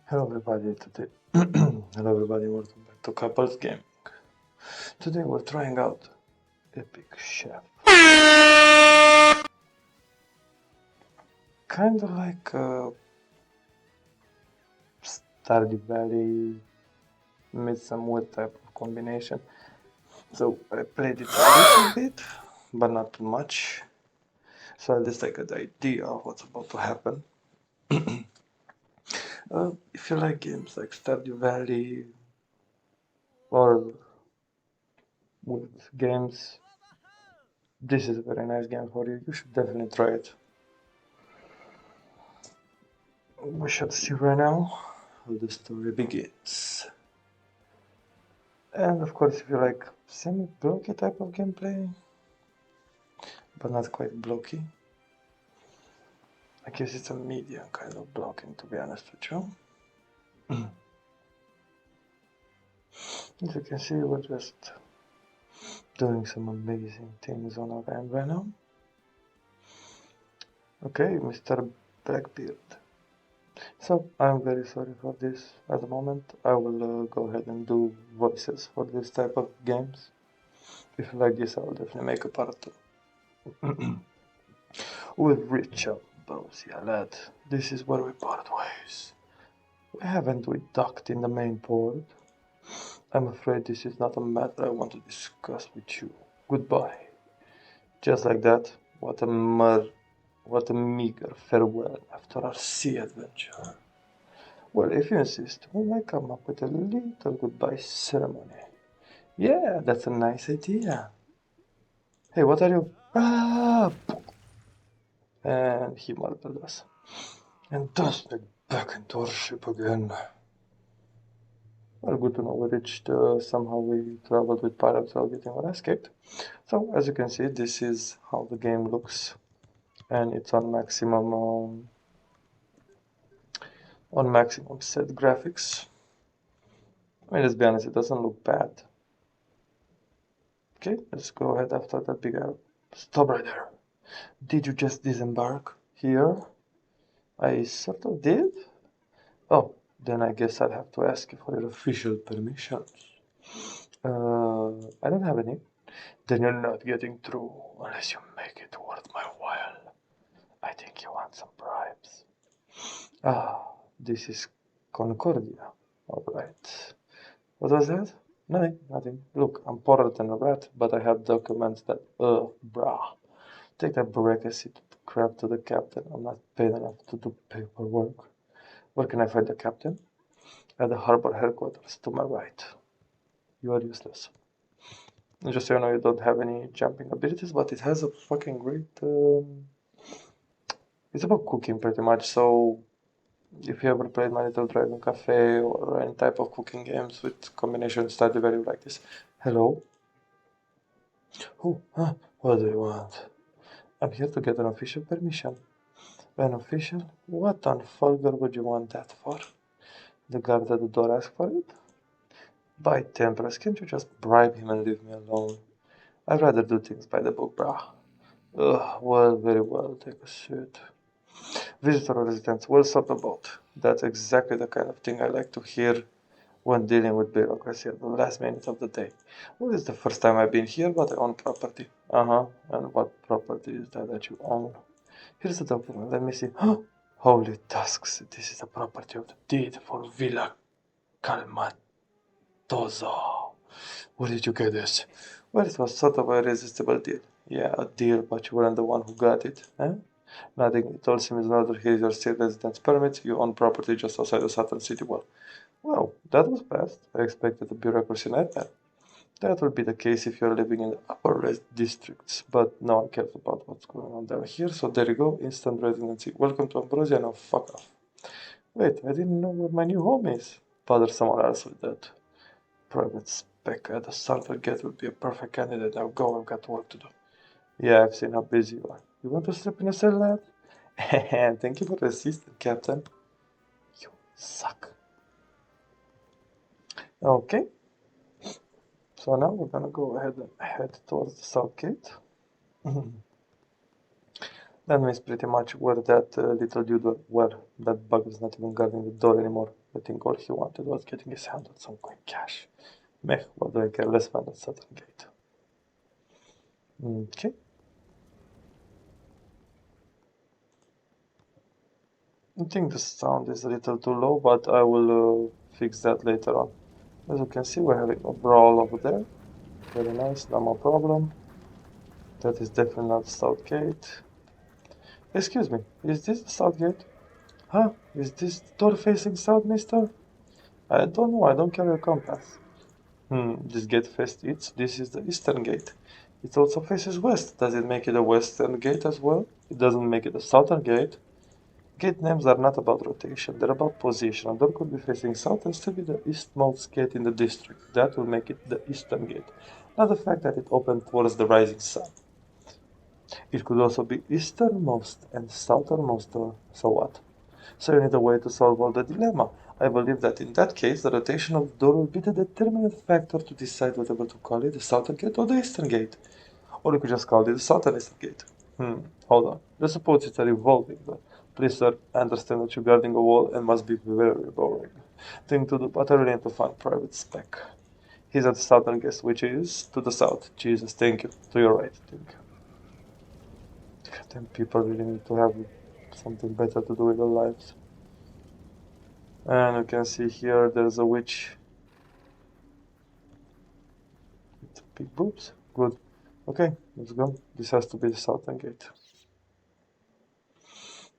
Hello everybody, hello everybody, welcome back to Couples Gaming. Today we're trying out Epic Chef. Kinda like Stardew Valley meets some wood type of combination. So I played it a little bit, but not too much. So at least I got the idea of what's about to happen. If you like games like Stardew Valley or wood games, this is a very nice game for you. You should definitely try it. We shall see right now how the story begins. And of course, if you like semi-blocky type of gameplay, but not quite blocky, I guess it's a medium kind of blocking, to be honest with you. As you can see, we're just doing some amazing things on our end right now. Okay, Mr. Blackbeard. So, I'm very sorry for this at the moment. I will go ahead and do voices for this type of games. If you like this, I'll definitely make a part 2. With Richard Bowsy, lad. This is where we part ways. Haven't we docked in the main port? I'm afraid this is not a matter I want to discuss with you. Goodbye. Just like that, what a meager farewell after our sea adventure. Well, if you insist, we might come up with a little goodbye ceremony. Yeah, that's a nice idea. Hey, what are you? Ah! And he murdered us. And thus we back into our ship again. Well, good to know we reached, somehow we traveled with pirates while getting our escaped. So, as you can see, this is how the game looks. And it's on maximum set graphics. I mean, let's be honest, it doesn't look bad. Okay, let's go ahead after that big arrow. Stop right there. Did you just disembark here? I sort of did. Oh, then I guess I'll have to ask you for your official permissions. I don't have any. Then you're not getting through unless you make it worth my while. I think you want some bribes. Ah, this is Concordia. Alright. What was that? Nothing, nothing. Look, I'm poorer than a rat, but I have documents that, brah. Take that bureaucracy crap to the captain. I'm not paid enough to do paperwork. Where can I find the captain? At the harbor headquarters, to my right. You are useless. Just so you know, you don't have any jumping abilities, but it has a fucking great. It's about cooking pretty much. So, if you ever played My Little Dragon Cafe or any type of cooking games with combination study value like this, hello. Who? Huh? What do you want? I'm here to get an official permission. An official? What on Fulgur would you want that for? The guard at the door asked for it? By Temperance, can't you just bribe him and leave me alone? I'd rather do things by the book, brah. Ugh, well, very well, take a seat. Visitor residence, well sort of boat. That's exactly the kind of thing I like to hear when dealing with bureaucracy at the last minute of the day. Well, it's the first time I've been here, but I own property. Uh-huh, and what property is that you own? Here's the document, let me see. Holy tusks, this is the property of the deed for Villa Calmatoso. Where did you get this? Well, it was sort of a irresistible deal. Yeah, a deal, but you weren't the one who got it, eh? Nothing. It all seems in order. Here's your state residence permit. You own property just outside the Saturn City wall. Well, that was fast. I expected a bureaucracy nightmare. That will be the case if you're living in the upper res districts, but no one cares about what's going on down here, so there you go, instant residency. Welcome to Ambrosia, now fuck off. Wait, I didn't know where my new home is. Bother someone else with that. Private spec at the starter gate would be a perfect candidate. Now go, I've got work to do. Yeah, I've seen how busy you are. You want to sleep in a cell, lad? Thank you for the assistance, Captain. You suck. Okay, so now we're gonna go ahead and head towards the south gate. That means pretty much where that little dude, where that bug was not even guarding the door anymore. I think all he wanted was getting his hand on some quick cash. Meh, what do I care? Let's find that southern gate. Okay. I think the sound is a little too low, but I will fix that later on. As you can see, we're having a brawl over there. Very nice, no more problem. That is definitely not south gate. Excuse me, is this the south gate? Huh? Is this door facing south, mister? I don't know, I don't carry a compass. This gate faced east. This is the eastern gate. It also faces west. Does it make it a western gate as well? It doesn't make it a southern gate. Gate names are not about rotation, they're about position. A door could be facing south and still be the eastmost gate in the district. That will make it the eastern gate, not the fact that it opened towards the rising sun. It could also be easternmost and southernmost door. So what? So you need a way to solve all the dilemma. I believe that in that case, the rotation of the door will be the determinant factor to decide whether to call it the southern gate or the eastern gate. Or you could just call it the southern eastern gate. Hold on. Let's suppose it's a revolving door. Please, sir, I understand that you're guarding a wall and must be very boring thing to do, but I really need to find private spec. He's at the southern gate, which is to the south. Jesus, thank you. To your right, thank you. Then people really need to have something better to do with their lives. And you can see here there's a witch with big boobs. Good. Okay, let's go. This has to be the southern gate.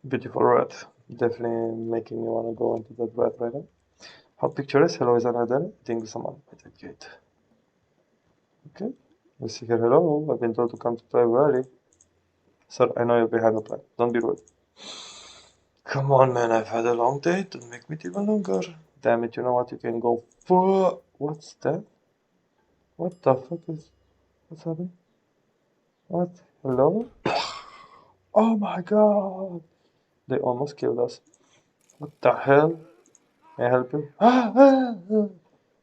Beautiful red. Definitely making me want to go into that red right now. How picturesque. Hello, is another. I think someone at that gate. Okay. Let's see here. Hello. I've been told to come to play early. Sir, I know you're behind the plan. Don't be rude. Come on, man. I've had a long day. Don't make me even longer. Damn it. You know what? You can go for. What's that? What the fuck is. What's happening? What? Hello? Oh my god! They almost killed us. What the hell? May I help you?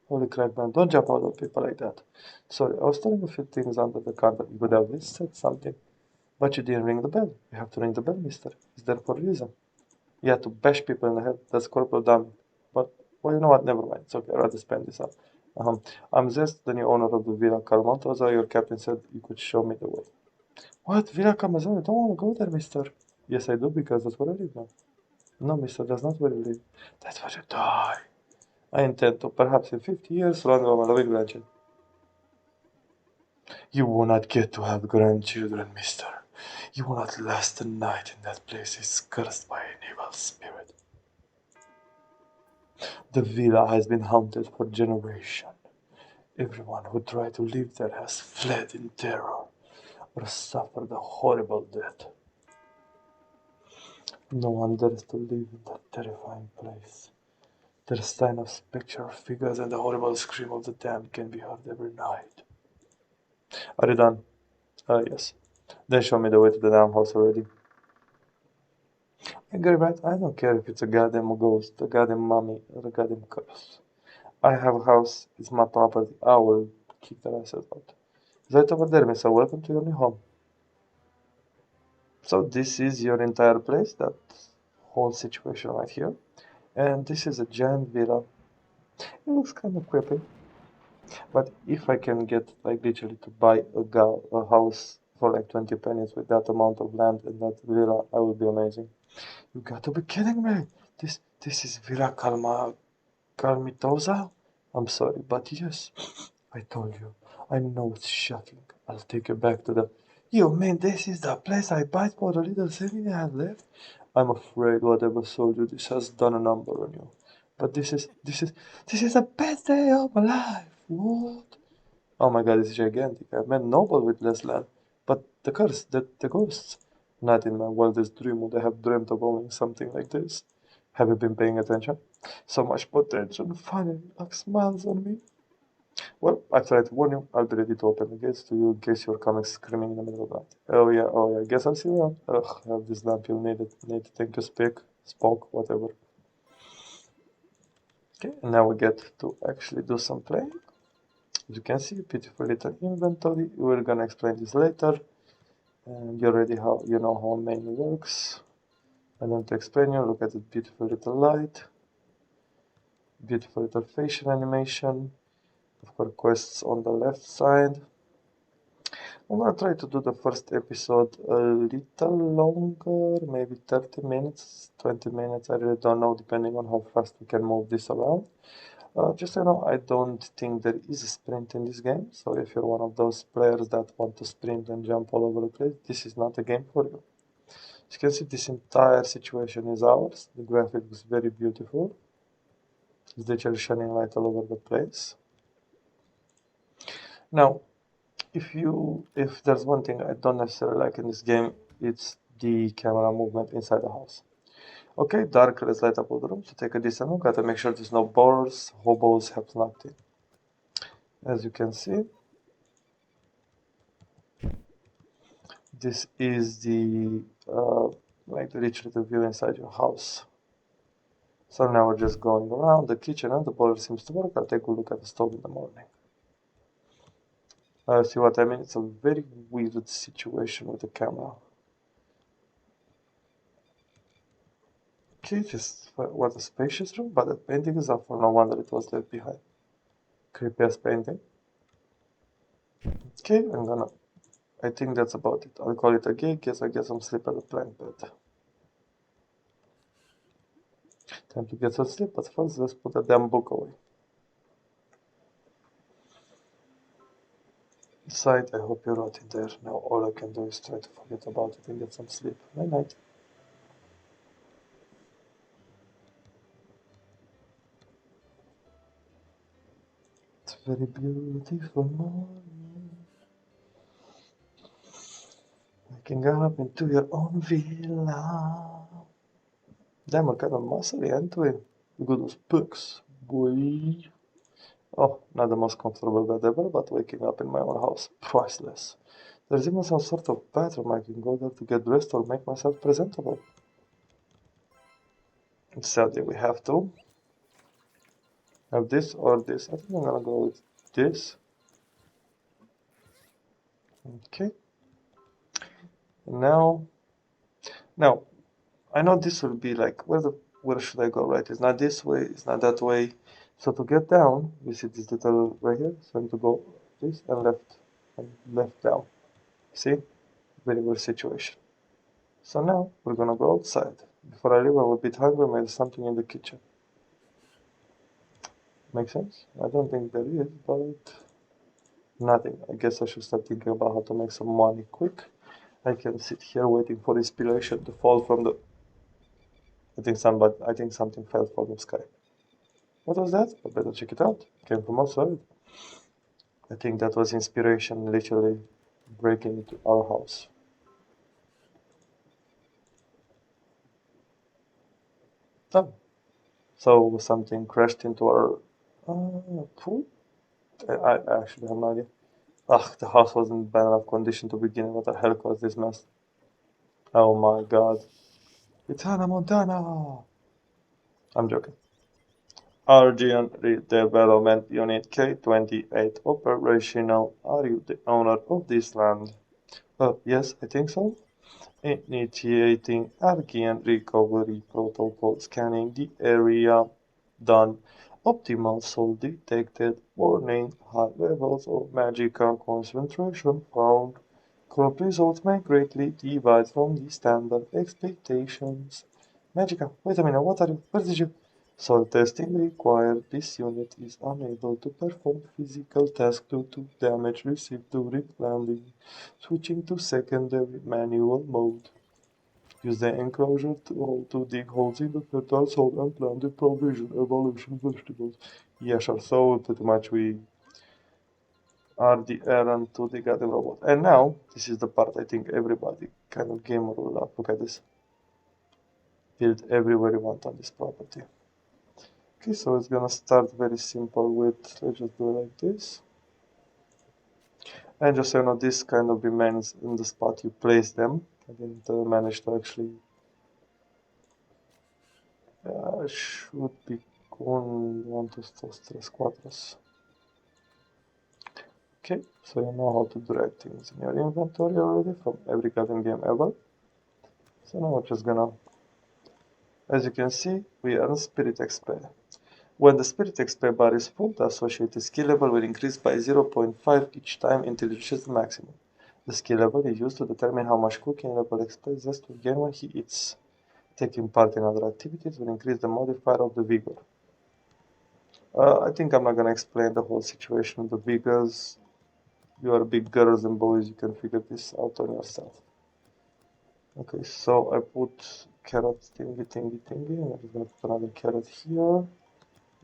Holy crap, man. Don't jump out on people like that. Sorry, I was telling a few things under the counter. You could have at least said something. But you didn't ring the bell. You have to ring the bell, mister. It's there for a reason. You have to bash people in the head. That's corporal damage. But, well, you know what? Never mind. It's okay. I'd rather spend this up. I'm Zest, the new owner of the Villa Calmontosa. Your captain said you could show me the way. What? Villa Calmontosa? I don't want to go there, mister. Yes, I do, because that's where I live now. No, mister, that's not where you live. That's where you die. I intend to, perhaps in 50 years, run over my loving grandchild. You will not get to have grandchildren, mister. You will not last a night in that place. It's cursed by an evil spirit. The villa has been haunted for generations. Everyone who tried to live there has fled in terror or suffered a horrible death. No one dares to live in that terrifying place. The sign of spectral figures and the horrible scream of the damned can be heard every night. Are you done? Yes. Then show me the way to the damn house already. I get it right. I don't care if it's a goddamn ghost, a goddamn mummy, or a goddamn curse. I have a house. It's my property. I will kick the asses out. Right over there, mister. Welcome to your new home. So this is your entire place, that whole situation right here. And this is a giant villa. It looks kind of creepy. But if I can get like literally to buy a house for like 20 pennies with that amount of land and that villa, I would be amazing. You got to be kidding me! This is Villa Calmitosa? I'm sorry, but yes, I told you. I know it's shocking. I'll take you back to the. You mean this is the place I bought for the little saving I had left? I'm afraid whatever sold you this has done a number on you. But this is the best day of my life. What? Oh my god, it's gigantic. I met noble with less land. But the curse, the ghosts. Not in my wildest dream would I have dreamt of owning something like this. Have you been paying attention? So much potential finally like smiles on me. Well, I tried to warn you. I'll be ready to open the gates to you in case you're coming screaming in the middle of the night. Oh yeah. Guess I'll see you around. Ugh, I have this lamp. You'll need it. Need to think to spoke, whatever. Okay, and now we get to actually do some playing. As you can see, beautiful little inventory. We're gonna explain this later. And you know how menu works. I don't explain you. Look at the beautiful little light, beautiful little facial animation. Of course, quests on the left side. I'm gonna try to do the first episode a little longer, maybe 30 minutes, 20 minutes. I really don't know, depending on how fast we can move this around. Just so you know, I don't think there is a sprint in this game. So if you're one of those players that want to sprint and jump all over the place, this is not a game for you. As you can see, this entire situation is ours. The graphic is very beautiful. It's literally shining light all over the place. Now, if there's one thing I don't necessarily like in this game, it's the camera movement inside the house. Okay, dark, let's light up all the rooms to take a decent look. Gotta make sure there's no boars, hobos have snuck in. As you can see, this is the like the rich little view inside your house. So now we're just going around the kitchen and the boiler seems to work. I'll take a look at the stove in the morning. See what I mean? It's a very weird situation with the camera. Okay, just what a spacious room, but that painting is awful. No wonder it was left behind. Creepy ass painting. Okay, I think that's about it. I'll call it a gig. Guess I get some sleep at the plank bed. Time to get some sleep, but first let's put the damn book away. Inside, I hope you're rotting there. Now all I can do is try to forget about it and get some sleep. Night night. It's a very beautiful morning. Waking up into your own villa. Damn, we're kind of muscly, aren't we? We got those books, boy. Oh, not the most comfortable bed ever, but waking up in my own house, priceless. There's even some sort of bathroom I can go there to get dressed or make myself presentable. Sadly, we have to have this or this. I think I'm gonna go with this. Okay. And now, I know this will be like, where should I go, right? It's not this way, it's not that way. So to get down, you see this little right here? So I need to go this and left down. See? Very weird situation. So now we're gonna go outside. Before I leave, I'm a bit hungry. Maybe something in the kitchen. Make sense? I don't think there is, but nothing. I guess I should start thinking about how to make some money quick. I can sit here waiting for inspiration to fall from the. I think something fell from the sky. What was that? I better check it out. Came from outside. I think that was inspiration literally breaking into our house. Oh, so something crashed into our pool? I actually have no idea. Ugh, the house wasn't in bad enough condition to begin with. What the hell caused this mess? Oh my god. It's Hannah Montana! I'm joking. Argent Redevelopment Unit K28 operational. Are you the owner of this land? Yes, I think so. Initiating Archean recovery protocol. Scanning the area. Done. Optimal soul detected. Warning. High levels of magical concentration found. Crop results may greatly divide from the standard expectations. Magica, wait a minute, what are you? Where did you? Soil testing required. This unit is unable to perform physical tasks due to damage received during landing. Switching to secondary manual mode. Use the enclosure to dig holes in the fertile soil and plant the provision evolution vegetables. Yeah, sure. So pretty much we are the errand to the goddamn robot. And now, this is the part I think everybody kind of gamer will love. Look at this. Build everywhere you want on this property. Okay, so it's gonna start very simple with, let's just do it like this. And just so you know, this kind of remains in the spot you place them. I didn't manage to actually, should be con 1, 2, 3, 4. Okay, so you know how to drag things in your inventory already from every goddamn game ever. So now we're just gonna, as you can see, we earn Spirit XP. When the Spirit XP bar is full, the associated skill level will increase by 0.5 each time until it reaches the maximum. The skill level is used to determine how much cooking level XP Zest will gain when he eats. Taking part in other activities will increase the modifier of the vigor. I think I'm not gonna explain the whole situation of the vigors. You are big girls and boys, you can figure this out on yourself. Okay, so I put carrot thingy. I'm just gonna put another carrot here.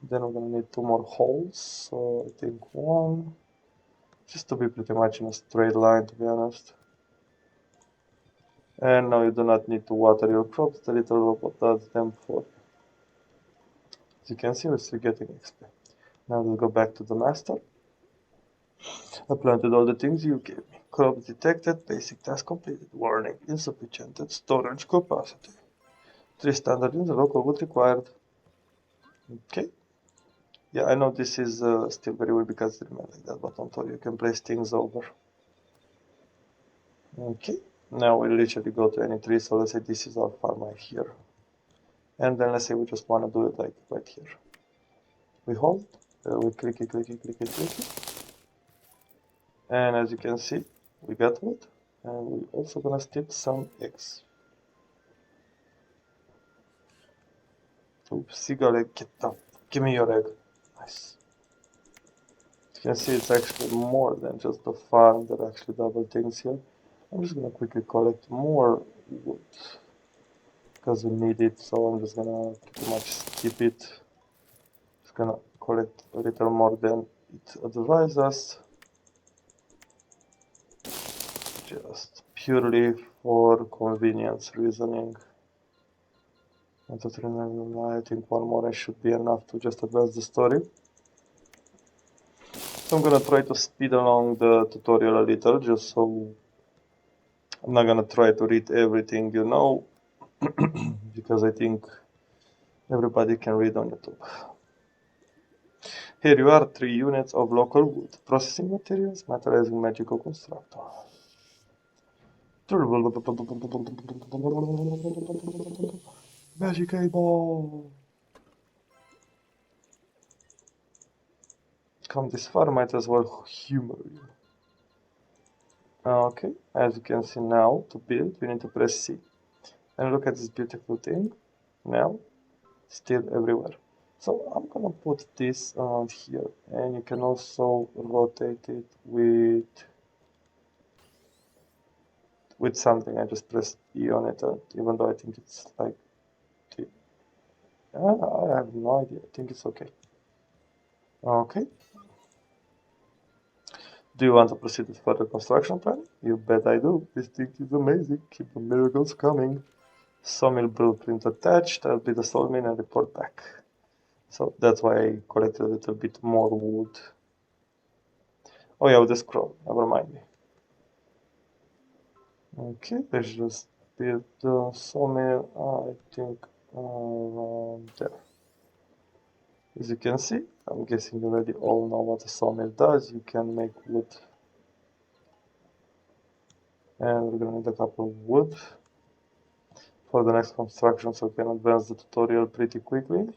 Then we're gonna need 2 more holes, so I think 1. Just to be pretty much in a straight line, to be honest. And now you do not need to water your crops, the little robot does them for you. As you can see, we're still getting XP. Now let's go back to the master. I planted all the things you gave me. Crops detected, basic task completed. Warning, insufficient storage capacity. 3 standard in the local wood required. Okay. Yeah, I know this is still very weird because it remains like that, but don't worry, you can place things over. Okay. Now we literally go to any tree, so let's say this is our farm right here. And then let's say we just want to do it like right here. We hold, we click it. And as you can see, we got wood. And we're also gonna stick some eggs. Oops, seagull egg, give me your egg. Nice. You can see it's actually more than just a farm, there are actually double things here. I'm just gonna quickly collect more wood because we need it, so I'm just gonna pretty much skip it. Just gonna collect a little more than it advises us, just purely for convenience reasoning. I think 1 more should be enough to just advance the story. So I'm gonna try to speed along the tutorial a little, just so I'm not gonna try to read everything, you know, because I think everybody can read on YouTube. Here you are, 3 units of local wood. Processing materials, materializing magical constructor. Magic 8 ball! Come this far, might as well humor you. Okay, as you can see now, to build, we need to press C. And look at this beautiful thing. Now, still everywhere. So I'm gonna put this around here, and you can also rotate it with something. I just pressed E on it, and even though I think it's like I have no idea. I think it's okay. Okay. Do you want to proceed with further construction plan? You bet I do. This thing is amazing. Keep the miracles coming. Sawmill blueprint attached. I'll be the sawmill and report back. So that's why I collected a little bit more wood. Oh yeah, with the scroll. Never mind me. Okay, let's just build the sawmill. I think around there. As you can see, I'm guessing you already all know what a sawmill does. You can make wood. And we're gonna need a couple of wood for the next construction, so we can advance the tutorial pretty quickly.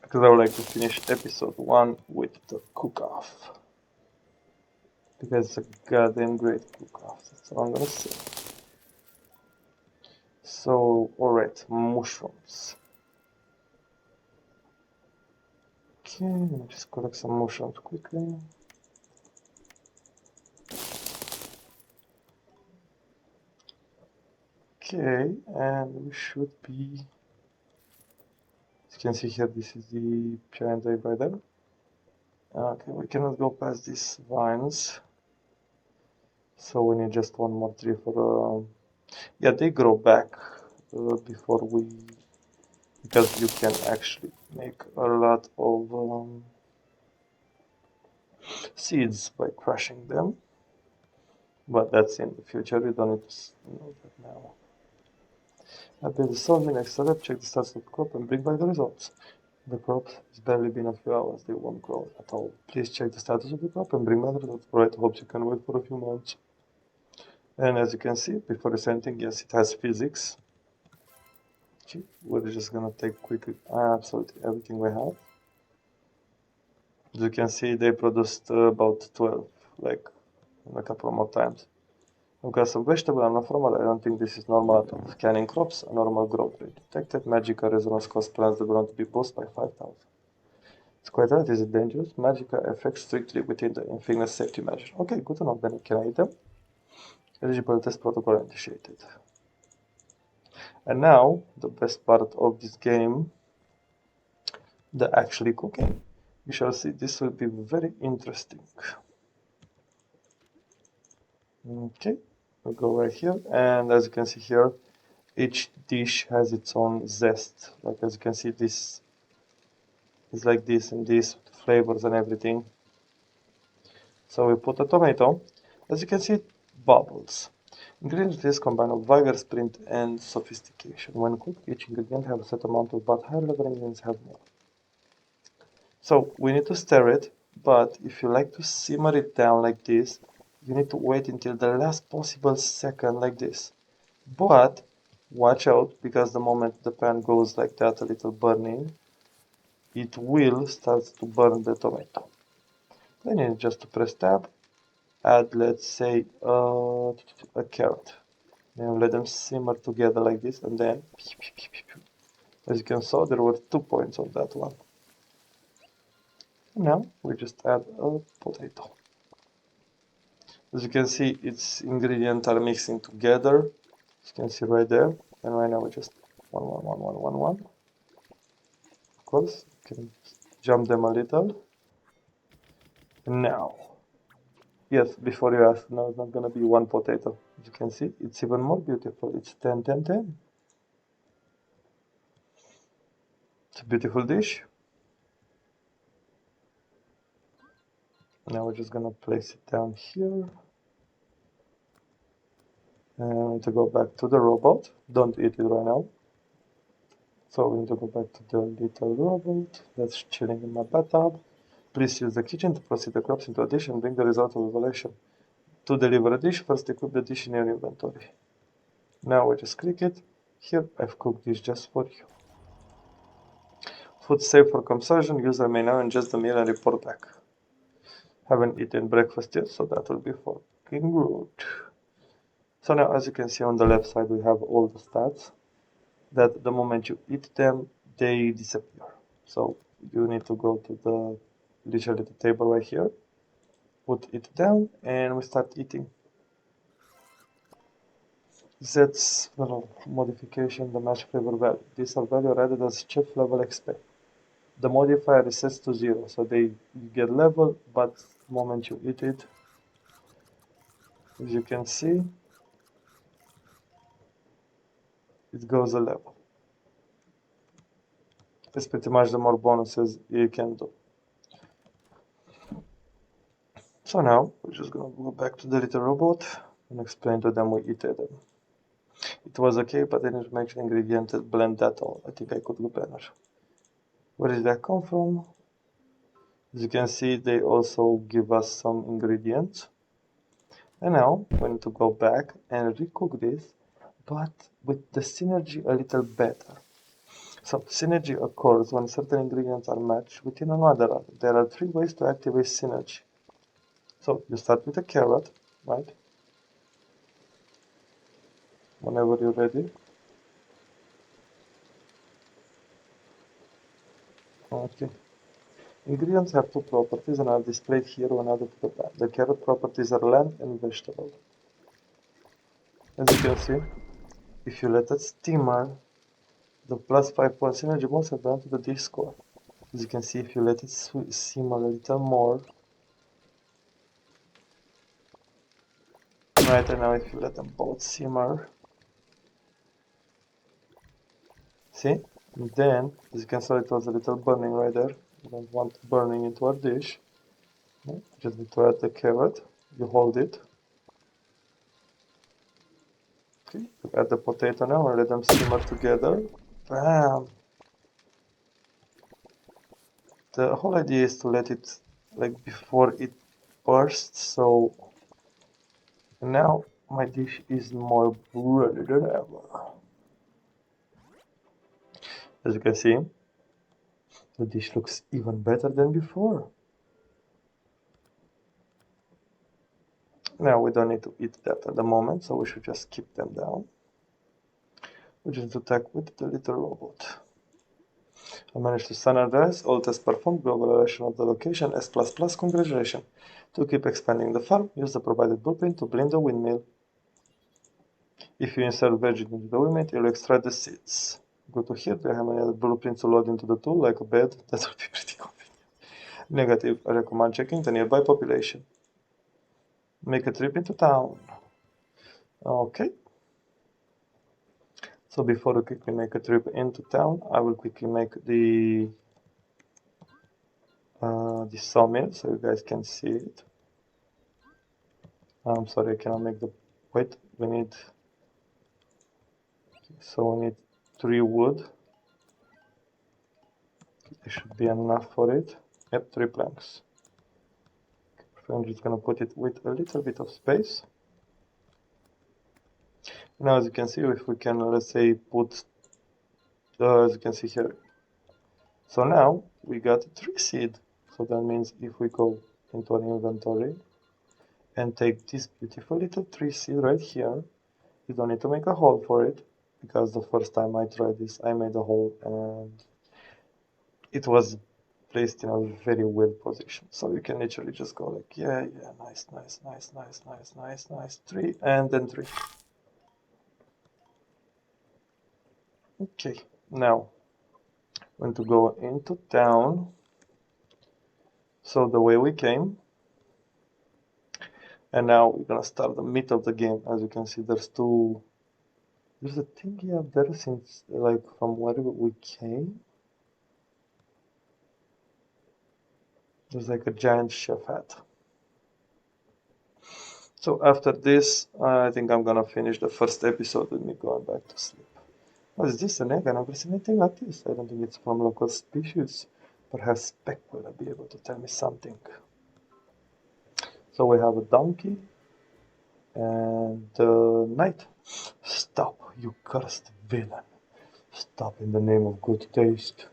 Because I would like to finish episode 1 with the cook-off. Because it's a goddamn great cook-off, that's all I'm gonna say. So, alright, mushrooms. Okay, let me just collect some mushrooms quickly. Okay, and we should be... As you can see here, this is the giant wave right there. Okay, we cannot go past these vines. So we need just 1 more tree for... yeah, they grow back before we... Because you can actually make a lot of seeds by crushing them. But that's in the future, you don't need to know that now. I build the sawmill, next step, check the status of the crop and bring back the results. The crops, it's barely been a few hours, they won't grow at all. Please check the status of the crop and bring matter to the right hopes you can wait for a few months. And as you can see, before anything, yes, it has physics. Okay, we're just gonna take quickly absolutely everything we have. As you can see, they produced about 12, like a couple more times. We've got some vegetable and normal. I don't think this is normal at all. Canning crops, a normal growth rate detected. Magica resonance cause plants the ground to be boosted by 5,000. It's quite right. Is it dangerous? Magica affects strictly within the Infinite safety measure. Okay, good to know. Then can I eat them? Eligible test protocol initiated. And now, the best part of this game, the actually cooking. We shall see. This will be very interesting. Okay, we'll go right here. And as you can see here, each dish has its own zest. Like as you can see, this is like this and this flavors and everything. So we put a tomato. As you can see, it bubbles. Ingredients combine of vigor, sprint, and sophistication. When cooked, each ingredient has a set amount of, but higher level ingredients have more. So we need to stir it, but if you like to simmer it down like this, you need to wait until the last possible second like this. But watch out, because the moment the pan goes like that, a little burning, it will start to burn the tomato. Then you need just to press tab, add, let's say, a carrot. Then let them simmer together like this, and then, as you can see, there were 2 points on that one. Now we just add a potato. As you can see, its ingredients are mixing together. As you can see right there. And right now we just one. Of course, you can jump them a little. And now, yes, before you ask, no, it's not gonna be one potato. As you can see, it's even more beautiful. It's 10. It's a beautiful dish. Now we're just gonna place it down here. And to go back to the robot. Don't eat it right now. So we need to go back to the little robot that's chilling in my bathtub. Please use the kitchen to proceed the crops into a dish and bring the result of evaluation. To deliver a dish, first equip the dish in your inventory. Now we just click it. Here, I've cooked this just for you. Food safe for consumption. User may now ingest the meal and report back. Haven't eaten breakfast yet, so that will be fucking good. So now, as you can see on the left side, we have all the stats that the moment you eat them, they disappear. So you need to go to the literally the table right here, put it down, and we start eating. Z's modification, the match flavor value. These are value added as chef level XP. The modifier is set to 0, so they get level, but the moment you eat it, as you can see, it goes a level. It's pretty much the more bonuses you can do. So now, we're just gonna go back to the little robot and explain to them we eat them. It was okay, but I didn't make the ingredient blend that all. I think I could do better. Where did that come from? As you can see, they also give us some ingredients. And now we need to go back and recook this, but with the synergy a little better. So synergy occurs when certain ingredients are matched within another. There are 3 ways to activate synergy. So you start with a carrot, right? Whenever you're ready. Okay. Ingredients have 2 properties and are displayed here when added to the pan. The carrot properties are land and vegetable. As you can see, if you let it simmer, the plus 5 points synergy bonus are down to the dish score. As you can see, if you let it simmer a little more, right, and now if you let them both simmer, see? And then, as you can see, it was a little burning right there. You don't want burning into our dish. Just need to add the carrot. You hold it. Okay, you add the potato now and let them simmer together. Bam! the whole idea is to let it like before it bursts. So now my dish is more bready than ever. As you can see, the dish looks even better than before. Now we don't need to eat that at the moment, so we should just keep them down. We just attack with the little robot. I managed to standardize all tests performed, global relation of the location, S++, congratulations. To keep expanding the farm, use the provided blueprint to blend the windmill. If you insert veggie into the windmill, it will extract the seeds. Go to here, do you have any other blueprints to load into the tool, like a bed? That would be pretty convenient. Negative, I recommend checking the nearby population. Make a trip into town. Okay. So before we quickly make a trip into town, I will quickly make the sawmill so you guys can see it. I'm sorry, I cannot make the. Wait, we need. So we need 3 wood. There should be enough for it. Yep, 3 planks. I'm just gonna put it with a little bit of space. Now, as you can see, if we can, let's say, put, as you can see here. So now we got 3 seed. So that means if we go into our inventory and take this beautiful little 3 seed right here, you don't need to make a hole for it, because the first time I tried this, I made a hole and it was placed in a very weird position. So you can literally just go like, yeah, nice, 3, and then 3. Okay, now I'm going to go into town. So the way we came, and now we're gonna start the meat of the game. As you can see, there's a thingy up there since, like, from where we came. There's like a giant chef hat. So after this, I think I'm gonna finish the first episode with me going back to sleep. What is this, an egg? I've never seen anything like this. I don't think it's from local species. Perhaps Speck will be able to tell me something. So we have a donkey and a knight. Stop, you cursed villain. Stop in the name of good taste.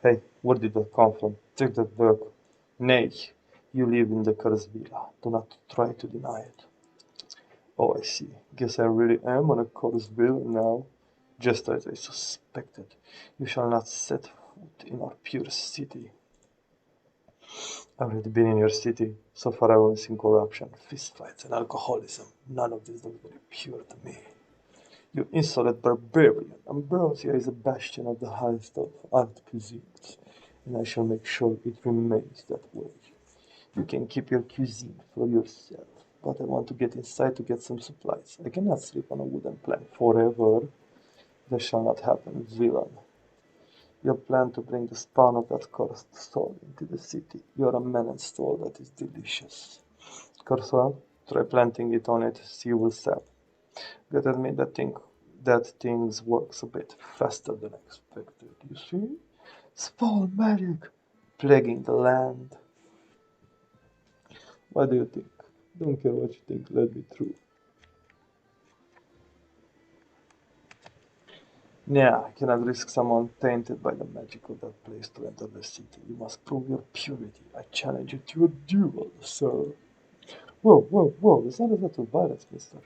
Hey, where did that come from? Take that back. Nay, you live in the cursed villa. Do not try to deny it. Oh, I see. Guess I really am on a cursed villa now. Just as I suspected. You shall not set foot in our pure city. I've already been in your city. So far I've only seen corruption, fistfights, and alcoholism. None of this looks very pure to me. You insolent barbarian! Ambrosia is a bastion of the highest of art cuisines, and I shall make sure it remains that way. You can keep your cuisine for yourself, but I want to get inside to get some supplies. I cannot sleep on a wooden plank forever. That shall not happen, villain. You plan to bring the spawn of that cursed soul into the city. You are a menace soul that is delicious. Cursor, try planting it on it, see you will sell. Gotta admit that things works a bit faster than expected, you see? Spawn magic, plaguing the land. What do you think? Don't care what you think, let me through. Yeah, I cannot risk someone tainted by the magic of that place to enter the city. You must prove your purity. I challenge you to a duel, sir. Whoa, it's not a lot of violence, mister.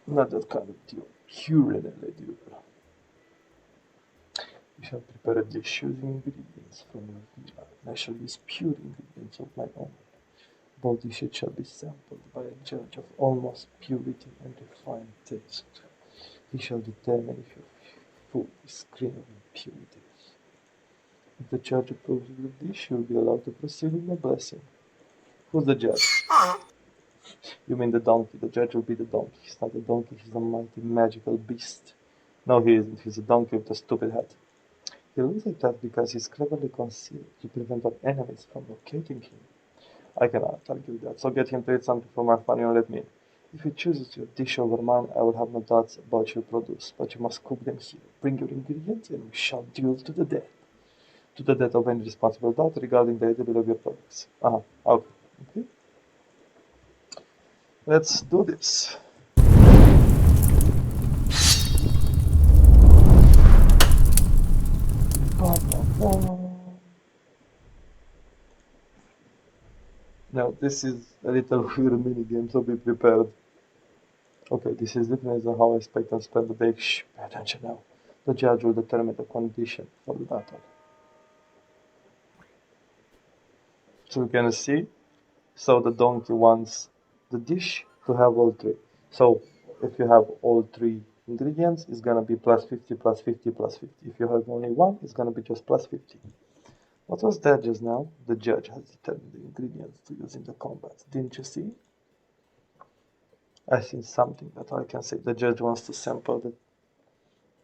Not that kind of duel. Culinary duel. You shall prepare a dish using ingredients from your villa, and I shall use pure ingredients of my own. Both dishes shall be sampled by a judge of almost purity and refined taste. He shall determine if your food is clean of impurities. If the judge approves of the dish, you will be allowed to proceed with my blessing. Who's the judge? You mean the donkey. The judge will be the donkey. He's not a donkey, he's a mighty magical beast. No, he isn't. He's a donkey with a stupid hat. He looks like that because he's cleverly concealed to prevent our enemies from locating him. I cannot argue with that, so get him to eat something for my money and let me in. If he chooses your dish over mine, I will have no doubts about your produce, but you must cook them here. Bring your ingredients and we shall duel to the death. to the death of any responsible adult regarding the edibility of your products. Okay. Let's do this. Now, this is a little weird mini game, so be prepared. Okay, this is definitely how I expect to spend the day. Shh, pay attention now. The judge will determine the condition for the battle. So you can see, so the donkey wants the dish to have all three. So if you have all three ingredients, it's gonna be plus 50, plus 50, plus 50. If you have only one, it's gonna be just plus 50. What was that just now? The judge has determined the ingredients to use in the combat. Didn't you see? I see something that I can say. The judge wants to sample the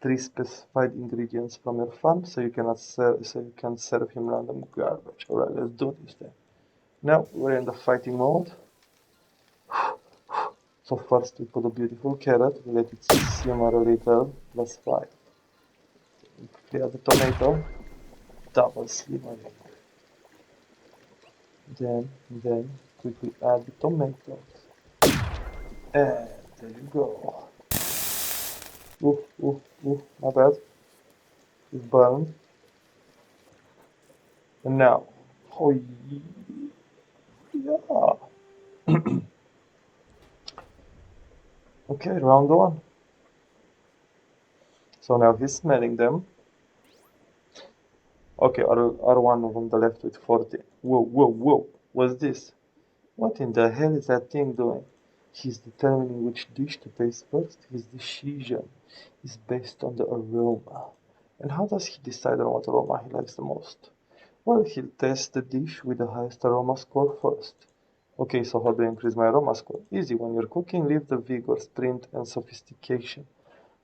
three specified ingredients from your farm, so you can serve him random garbage. Alright, let's do this then. Now we're in the fighting mode. So first we put a beautiful carrot, we let it simmer a little, plus 5. We add the tomato, double slimming. Then quickly add the tomatoes. And there you go. Not bad. It's burned. And now, oh yeah. Okay, round one. So now he's smelling them. Okay, are one of them the left with 40. Whoa. What's this? What in the hell is that thing doing? He's determining which dish to taste first. His decision is based on the aroma. And how does he decide on what aroma he likes the most? Well, he'll test the dish with the highest aroma score first. Okay, so how do I increase my aroma score? Easy, when you're cooking, leave the vigor, sprint, and sophistication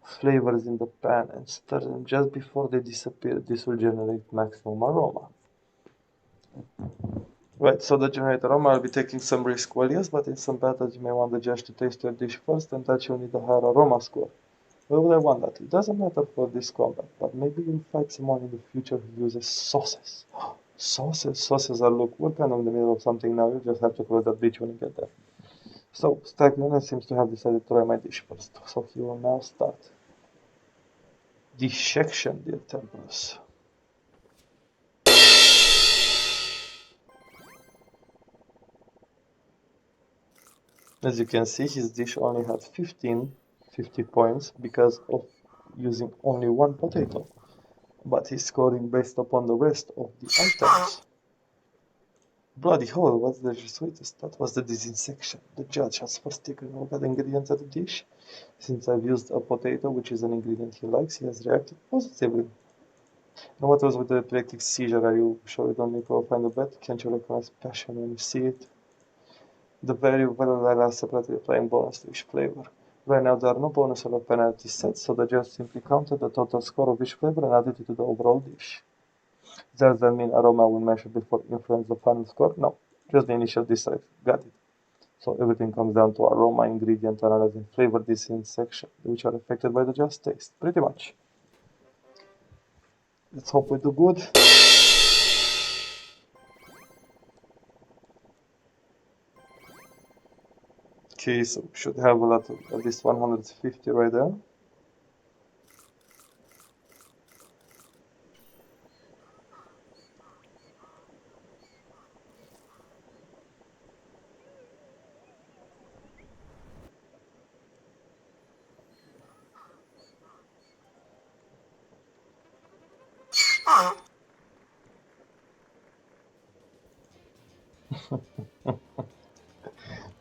flavors in the pan and stir them just before they disappear. This will generate maximum aroma. Right, so the generate aroma, I'll be taking some risk, well yes, but in some battles you may want the judge to taste your dish first, and that you'll need a higher aroma score. Why would I want that? It doesn't matter for this combat, but maybe you'll fight someone in the future who uses sauces. Sauces are, look, we're kind of in the middle of something now, you just have to close that bitch when you get there. So, Staglione seems to have decided to try my dish first, so he will now start. Dissection, dear Templars. As you can see, his dish only had 50 points because of using only one potato, but he's scoring based upon the rest of the items. Bloody hell, what's the sweetest? That was the disinsection. The judge has first taken a look at the ingredients of the dish. Since I've used a potato, which is an ingredient he likes, he has reacted positively. And what was with the epileptic seizure? Are you sure you don't need to find a bet? Can't you recognize passion when you see it? The very well are separately applying bonus to each flavor. Right now there are no bonus or penalty set, so the judge simply counted the total score of each flavor and added it to the overall dish. Does that mean aroma will measure before influence the final score? No, just the initial district. Got it. So everything comes down to aroma, ingredient analysis, and flavor disinsection, which are affected by the just taste, pretty much. Let's hope we do good. Okay, so we should have a lot of at least 150 right there.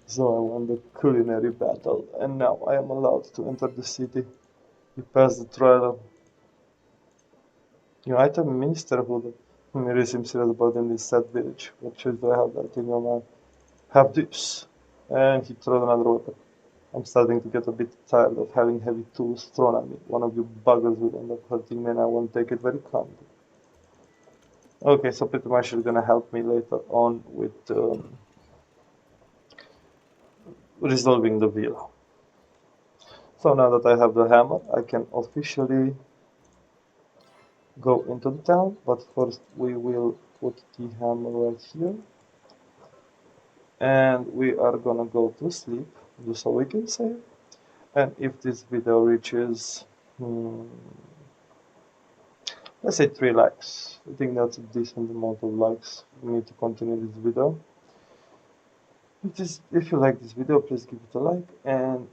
So I won the culinary battle, and now I am allowed to enter the city. We passed the trial. New item, ministerhood. Miri seems serious about in this sad village. What choice do I have that in your mind? Have this. And he throws another weapon. I'm starting to get a bit tired of having heavy tools thrown at me. One of you buggers will end up hurting me and I won't take it very calmly. Okay, so pretty much you're gonna help me later on with resolving the villa. So now that I have the hammer, I can officially go into the town, but first we will put the hammer right here, and we are gonna go to sleep just so we can save. And if this video reaches, let's say 3 likes, I think that's a decent amount of likes for me to continue this video. If you like this video, please give it a like, and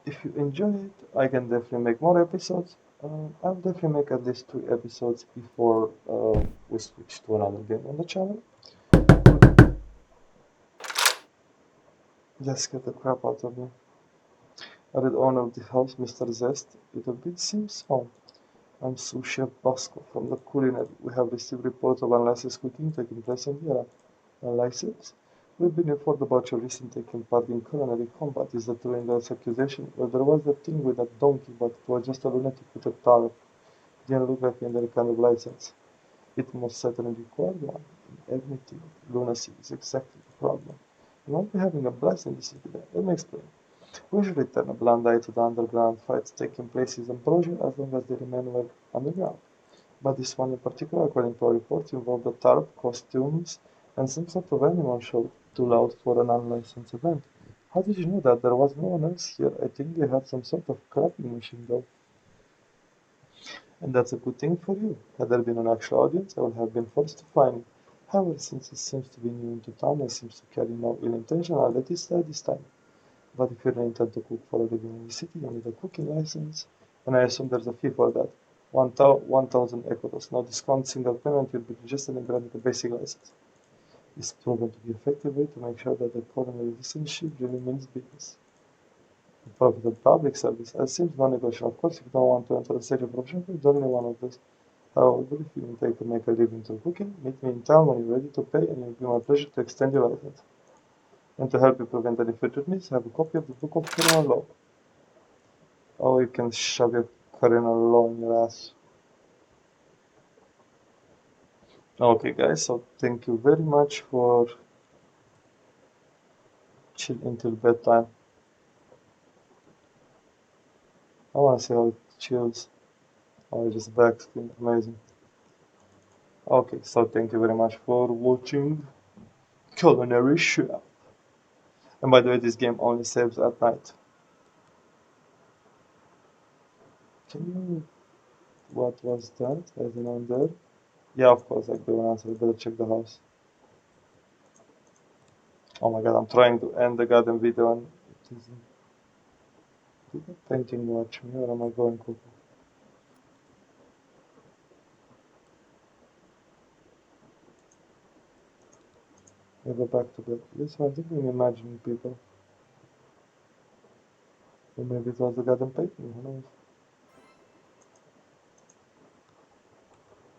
if you enjoy it, I can definitely make more episodes. I'll definitely make at least 2 episodes before we switch to another game on the channel. Just get the crap out of me. Are the owner of the house, Mr. Zest? Little bit seems home. I'm sous chef Bosco from the culinary. We have received reports of unlicensed cooking taking place in the area. Unlicensed? We've been informed about your recent taking part in culinary combat. Is that true in those accusation? Well, there was that thing with that donkey, but it was just a lunatic with a tarp. Didn't look like any kind of license. It most certainly required one. In everything, lunacy is exactly the problem. You won't be having a blast in the city then. Let me explain. We usually turn a blind eye to the underground fights taking place in Ambrosia as long as they remain well underground. But this one in particular, according to our reports, involved a tarp, costumes, and some sort of animal show too loud for an unlicensed event. How did you know that? There was no one else here. I think they had some sort of clapping machine though. And that's a good thing for you. Had there been an actual audience, I would have been forced to find it. However, since it seems to be new into town and seems to carry no ill intention, I'll let it slide this time. But if you don't intend to cook for a living in the city, you need a cooking license, and I assume there's a fee for that. 1,000 ecuadors. No discount, single payment will be registered and granted a basic license. It's proven to be an effective way to make sure that the culinary citizenship really means business. Profitable public service, as seems non-negotiable. Of course, if you don't want to enter the stage of profession, it's only one of those. However, if you intend to make a living through cooking, meet me in town when you're ready to pay, and it will be my pleasure to extend your license. And to help you prevent any future needs, I have a copy of the Book of Criminal Law. Oh, you can shove your criminal law in your ass. Okay, guys, so thank you very much for chill until bedtime. I want to see how it chills. Oh, just back screen, amazing. Okay, so thank you very much for watching Culinary Chef. And by the way, this game only saves at night. Can you... What was that? As in on there? Yeah, of course, I do an answer. I better check the house. Oh my god, I'm trying to end the goddamn video and it isn't. Did the painting watch me or am I going cuckoo? I go back to bed. This one, I think I'm imagining people. Or maybe it was the goddamn painting, who knows?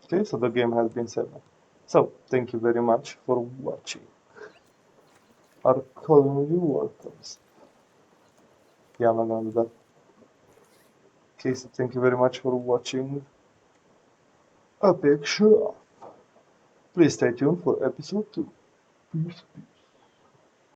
Okay, so the game has been saved. So, thank you very much for watching our culinary workers. Yeah, I'm not gonna do that. Okay, so thank you very much for watching a picture. Please stay tuned for episode 2. Peace.